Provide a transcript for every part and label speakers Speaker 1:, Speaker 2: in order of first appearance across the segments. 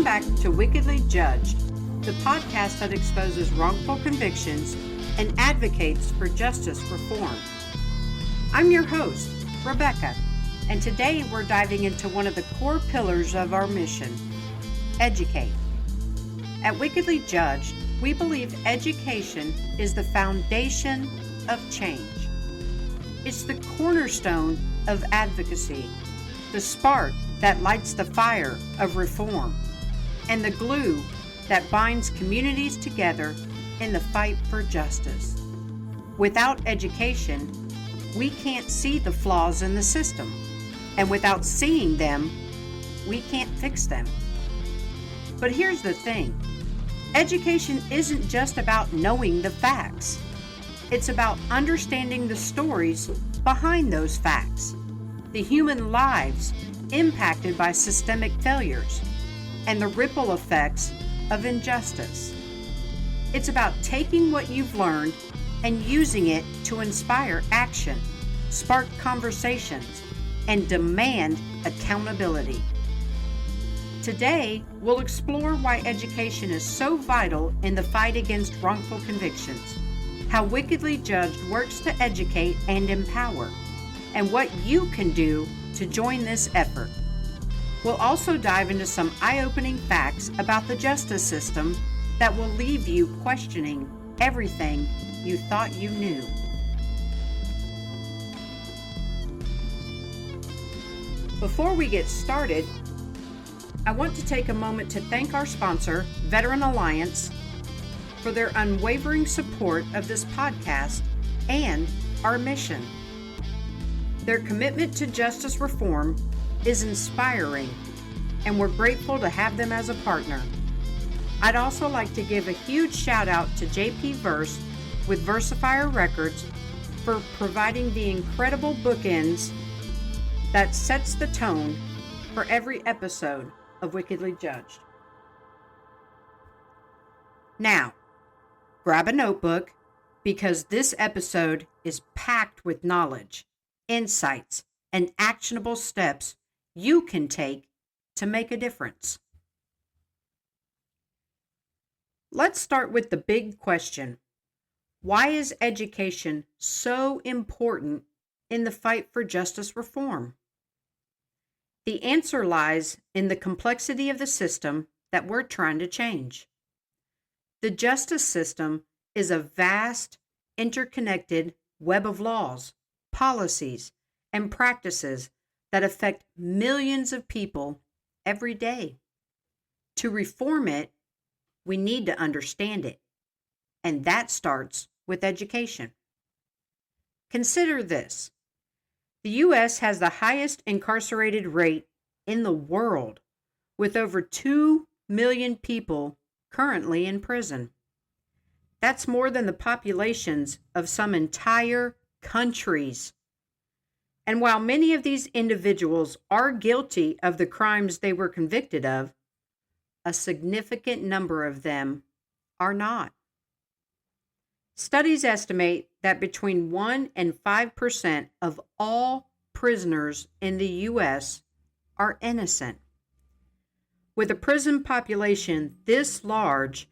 Speaker 1: back to Wickedly Judged, the podcast that exposes wrongful convictions and advocates for justice reform. I'm your host, Rebecca, and today we're diving into one of the core pillars of our mission, educate. At Wickedly Judged, we believe education is the foundation of change. It's the cornerstone of advocacy, the spark that lights the fire of reform, and the glue that binds communities together in the fight for justice. Without education, we can't see the flaws in the system, and without seeing them, we can't fix them. But here's the thing. Education isn't just about knowing the facts. It's about understanding the stories behind those facts, the human lives impacted by systemic failures, and the ripple effects of injustice. It's about taking what you've learned and using it to inspire action, spark conversations, and demand accountability. Today, we'll explore why education is so vital in the fight against wrongful convictions, how Wickedly Judged works to educate and empower, and what you can do to join this effort. We'll also dive into some eye-opening facts about the justice system that will leave you questioning everything you thought you knew. Before we get started, I want to take a moment to thank our sponsor, Veteran Alliance, for their unwavering support of this podcast and our mission. Their commitment to justice reform is inspiring, and we're grateful to have them as a partner. I'd also like to give a huge shout out to JP Verse with Versifier Records for providing the incredible bookends that sets the tone for every episode of Wickedly Judged. Now, grab a notebook because this episode is packed with knowledge, insights, and actionable steps you can take to make a difference. Let's start with the big question. Why is education so important in the fight for justice reform? The answer lies in the complexity of the system that we're trying to change. The justice system is a vast, interconnected web of laws, policies, and practices that affect millions of people every day. To reform it, we need to understand it, and that starts with education. Consider this. The U.S. has the highest incarcerated rate in the world, with over 2 million people currently in prison. That's more than the populations of some entire countries. And while many of these individuals are guilty of the crimes they were convicted of, a significant number of them are not. Studies estimate that between 1% and 5% of all prisoners in the U.S. are innocent. With a prison population this large,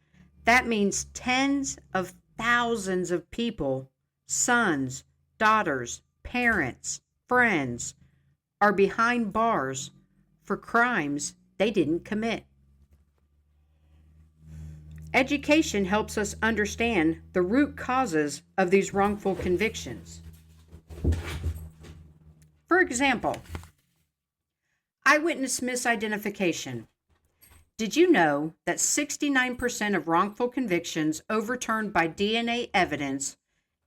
Speaker 1: that means tens of thousands of people, sons, daughters, parents, friends, are behind bars for crimes they didn't commit. Education helps us understand the root causes of these wrongful convictions. For example, eyewitness misidentification. Did you know that 69% of wrongful convictions overturned by DNA evidence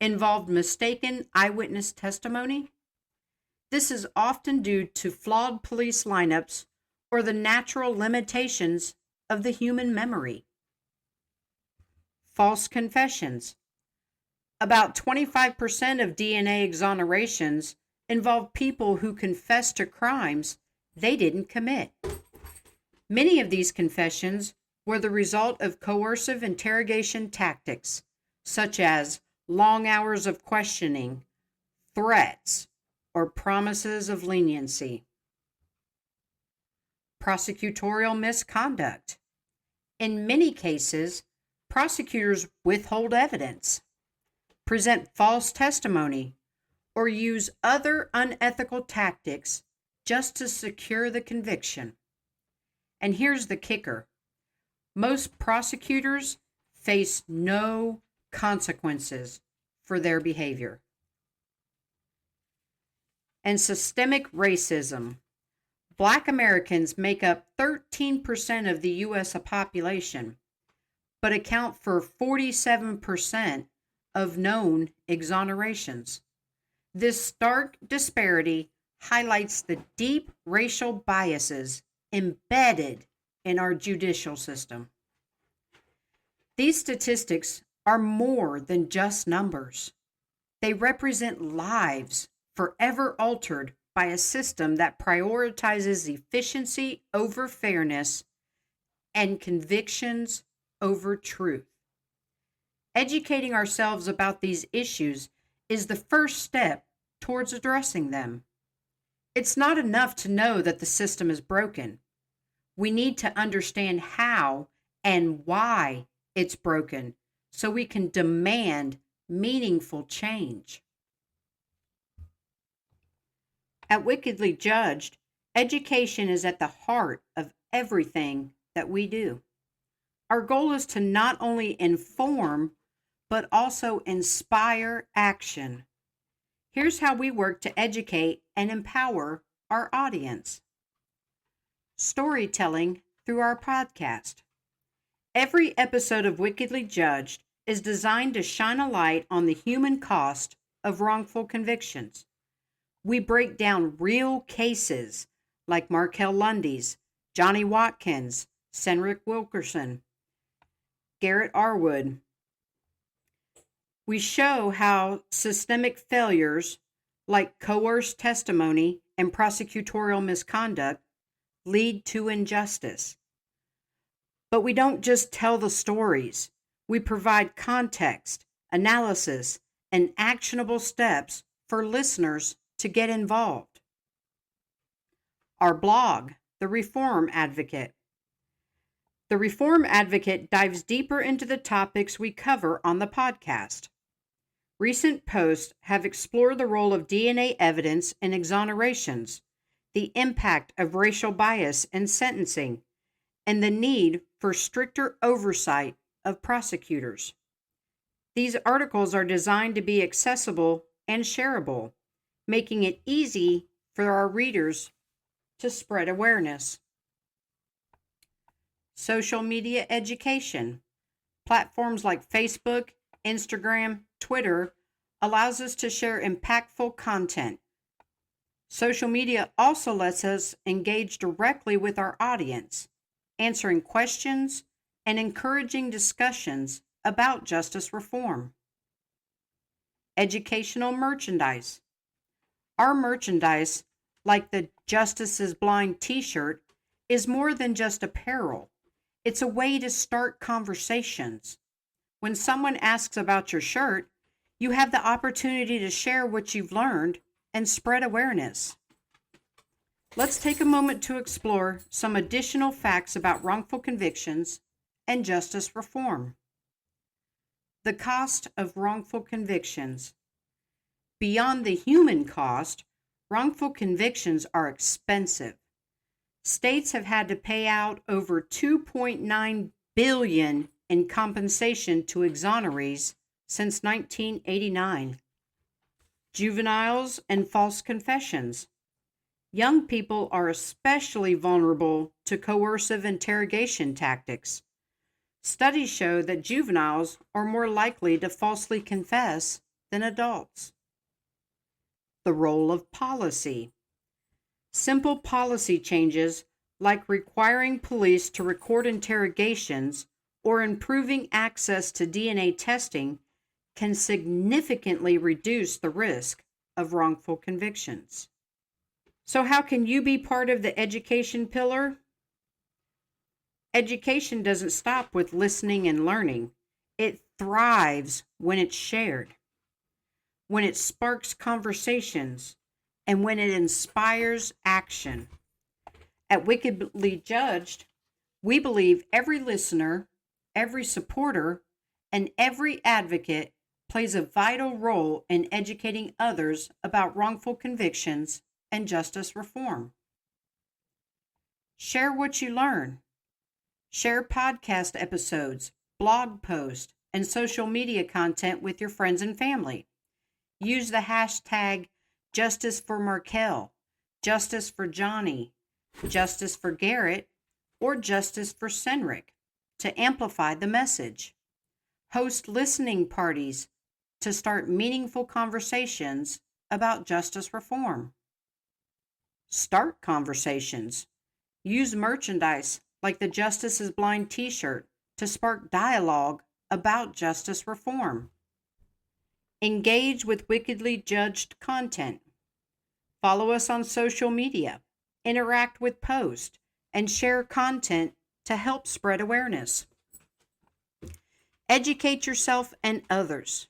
Speaker 1: involved mistaken eyewitness testimony? This is often due to flawed police lineups or the natural limitations of the human memory. False confessions. About 25% of DNA exonerations involve people who confess to crimes they didn't commit. Many of these confessions were the result of coercive interrogation tactics, such as long hours of questioning, threats, or promises of leniency. Prosecutorial misconduct. In many cases, prosecutors withhold evidence, present false testimony, or use other unethical tactics just to secure the conviction. And here's the kicker: most prosecutors face no consequences for their behavior. And systemic racism. Black Americans make up 13% of the U.S. population, but account for 47% of known exonerations. This stark disparity highlights the deep racial biases embedded in our judicial system. These statistics are more than just numbers. They represent lives forever altered by a system that prioritizes efficiency over fairness and convictions over truth. Educating ourselves about these issues is the first step towards addressing them. It's not enough to know that the system is broken. We need to understand how and why it's broken so we can demand meaningful change. At Wickedly Judged, education is at the heart of everything that we do. Our goal is to not only inform, but also inspire action. Here's how we work to educate and empower our audience. Storytelling through our podcast. Every episode of Wickedly Judged is designed to shine a light on the human cost of wrongful convictions. We break down real cases like Markale Lundy's, Johnny Watkins, Senric Wilkerson, Garrett Arwood. We show how systemic failures like coerced testimony and prosecutorial misconduct lead to injustice. But we don't just tell the stories. We provide context, analysis, and actionable steps for listeners to get involved. Our blog, The Reform Advocate. The Reform Advocate dives deeper into the topics we cover on the podcast. Recent posts have explored the role of DNA evidence in exonerations, the impact of racial bias in sentencing, and the need for stricter oversight of prosecutors. These articles are designed to be accessible and shareable, making it easy for our readers to spread awareness. Social media education. Platforms like Facebook, Instagram, Twitter allows us to share impactful content. Social media also lets us engage directly with our audience, answering questions and encouraging discussions about justice reform. Educational merchandise. Our merchandise, like the Justice is Blind t-shirt, is more than just apparel. It's a way to start conversations. When someone asks about your shirt, you have the opportunity to share what you've learned and spread awareness. Let's take a moment to explore some additional facts about wrongful convictions and justice reform. The cost of wrongful convictions. Beyond the human cost, wrongful convictions are expensive. States have had to pay out over $2.9 billion in compensation to exonerees since 1989. Juveniles and false confessions. Young people are especially vulnerable to coercive interrogation tactics. Studies show that juveniles are more likely to falsely confess than adults. The role of policy. Simple policy changes like requiring police to record interrogations or improving access to DNA testing can significantly reduce the risk of wrongful convictions. So how can you be part of the education pillar? Education doesn't stop with listening and learning. It thrives when it's shared, when it sparks conversations, and when it inspires action. At Wickedly Judged, We believe every listener, every supporter, and every advocate plays a vital role in educating others about wrongful convictions and justice reform. Share what you learn. Share podcast episodes, blog posts, and social media content with your friends and family. Use the hashtag Justice for Markale, Justice for Johnny, Justice for Garrett, or Justice for Senric to amplify the message. Host listening parties to start meaningful conversations about justice reform. Start conversations. Use merchandise like the Justice is Blind t-shirt to spark dialogue about justice reform. Engage with wickedly judged content. Follow us on social media, interact with posts, and share content to help spread awareness. Educate yourself and others.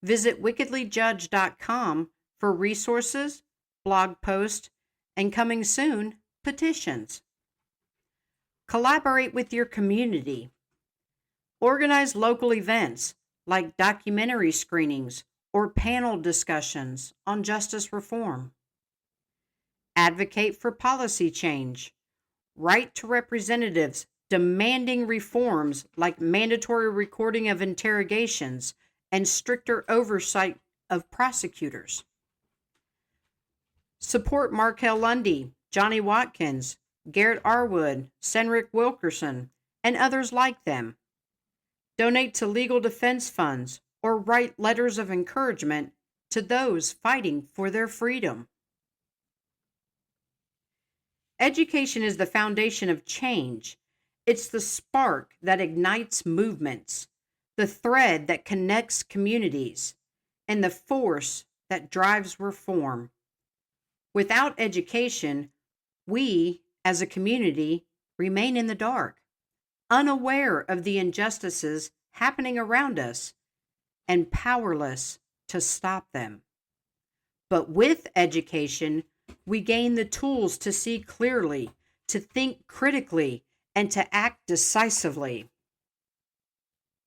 Speaker 1: Visit wickedlyjudged.com for resources, blog posts, and coming soon, petitions. Collaborate with your community. Organize local events like documentary screenings or panel discussions on justice reform. Advocate for policy change. Write to representatives demanding reforms like mandatory recording of interrogations and stricter oversight of prosecutors. Support Markale Lundy, Johnny Watkins, Garrett Arwood, Senric Wilkerson, and others like them. Donate to legal defense funds or write letters of encouragement to those fighting for their freedom. Education is the foundation of change. It's the spark that ignites movements, the thread that connects communities, and the force that drives reform. Without education, we, as a community, remain in the dark, unaware of the injustices happening around us, and powerless to stop them. But with education, we gain the tools to see clearly, to think critically, and to act decisively.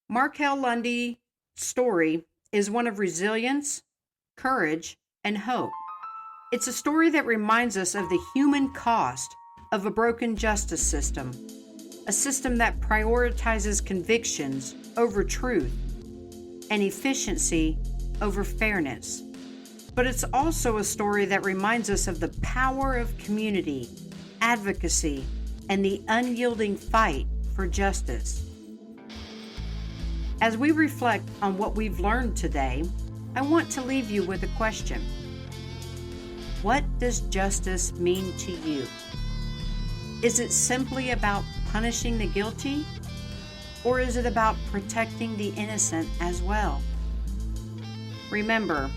Speaker 1: Markale Lundy's story is one of resilience, courage, and hope. It's a story that reminds us of the human cost of a broken justice system, a system that prioritizes convictions over truth and efficiency over fairness. But it's also a story that reminds us of the power of community, advocacy, and the unyielding fight for justice. As we reflect on what we've learned today, I want to leave you with a question. What does justice mean to you? Is it simply about punishing the guilty, or is it about protecting the innocent as well? Remember,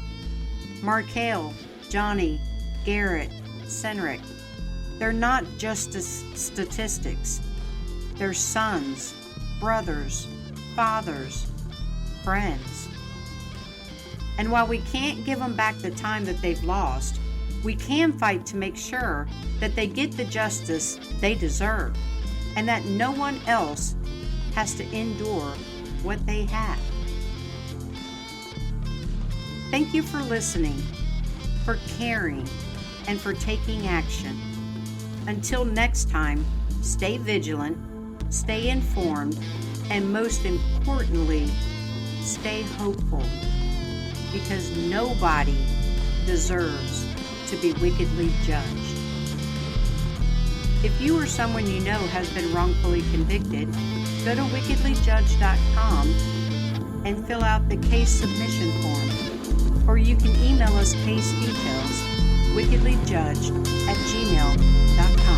Speaker 1: Markale, Johnny, Garrett, Senric, they're not just statistics. They're sons, brothers, fathers, friends. And while we can't give them back the time that they've lost, we can fight to make sure that they get the justice they deserve and that no one else has to endure what they had. Thank you for listening, for caring, and for taking action. Until next time, stay vigilant, stay informed, and most importantly, stay hopeful, because nobody deserves to be wickedly judged. If you or someone you know has been wrongfully convicted, go to wickedlyjudged.com and fill out the case submission form, or you can email us case details, wickedlyjudged@gmail.com.